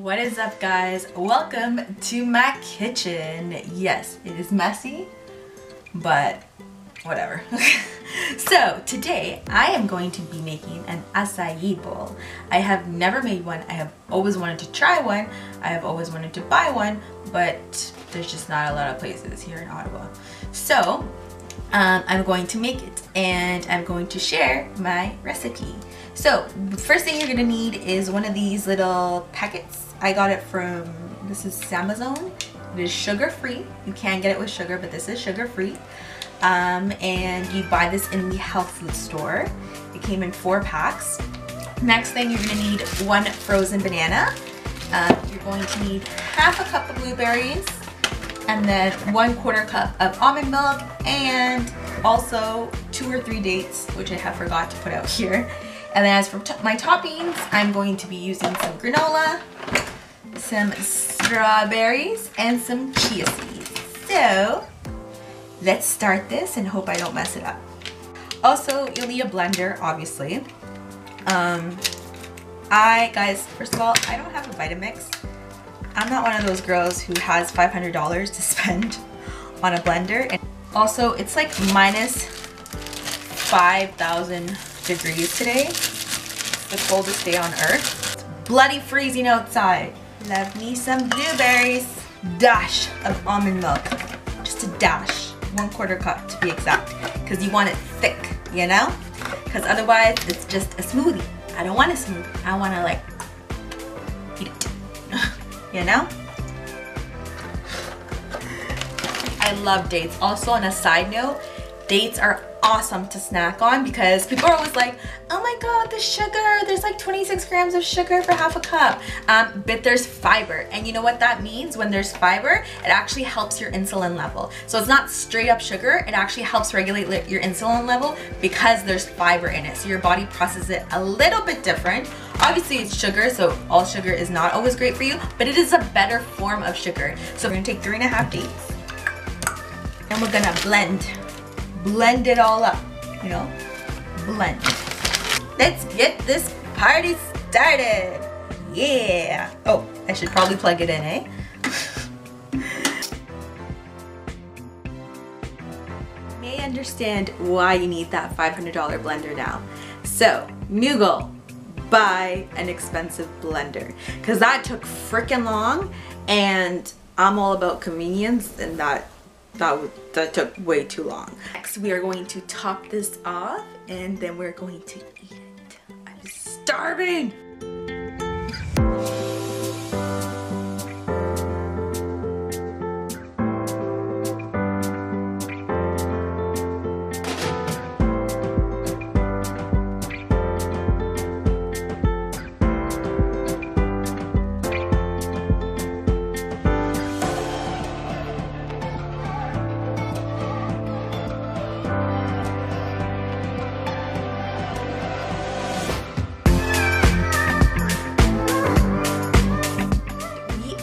What is up, guys? Welcome to my kitchen. Yes, it is messy, but whatever. So today I am going to be making an acai bowl. I have never made one. I have always wanted to try one. I have always wanted to buy one, but there's just not a lot of places here in Ottawa. So I'm going to make it and I'm going to share my recipe. So the first thing you're gonna need is one of these little packets. I got it from, this is Sambazon. It is sugar-free. You can get it with sugar, but this is sugar-free. And you buy this in the health food store. It came in 4 packs. Next thing, you're gonna need 1 frozen banana. You're going to need half a cup of blueberries, and then 1/4 cup of almond milk, and also 2 or 3 dates, which I have forgot to put out here. And then as for my toppings, I'm going to be using some granola, some strawberries, and some chia seeds. So let's start this and hope I don't mess it up. Also, you'll need a blender, obviously. Guys, first of all, I don't have a Vitamix. I'm not one of those girls who has $500 to spend on a blender. And also, it's like minus 5,000 degrees today. It's the coldest day on earth. It's bloody freezing outside. Love me some blueberries. Dash of almond milk. Just a dash. 1/4 cup to be exact. Because you want it thick, you know? Because otherwise it's just a smoothie. I don't want a smoothie. I want to like eat it. You know? I love dates. Also, on a side note, dates are awesome to snack on because people are always like, oh my god, the sugar, there's like 26 grams of sugar for half a cup. But there's fiber, and you know what that means? When there's fiber, it actually helps your insulin level. So it's not straight up sugar, it actually helps regulate your insulin level because there's fiber in it. So your body processes it a little bit different. Obviously it's sugar, so all sugar is not always great for you, but it is a better form of sugar. So we're gonna take 3.5 dates and we're gonna blend it all up, you know, blend. Let's get this party started. Yeah. Oh, I should probably plug it in, eh? You may understand why you need that $500 blender now. So, new goal, buy an expensive blender, because that took freaking long, and I'm all about convenience, and that took way too long. Next, we are going to top this off, and then we're going to eat it. I'm starving!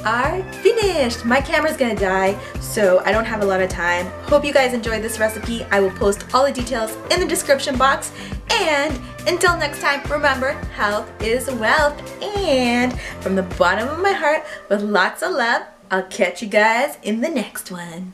Are finished. My camera's gonna die, so I don't have a lot of time. Hope you guys enjoyed this recipe. I will post all the details in the description box. And until next time, remember, health is wealth. And from the bottom of my heart, with lots of love, I'll catch you guys in the next one.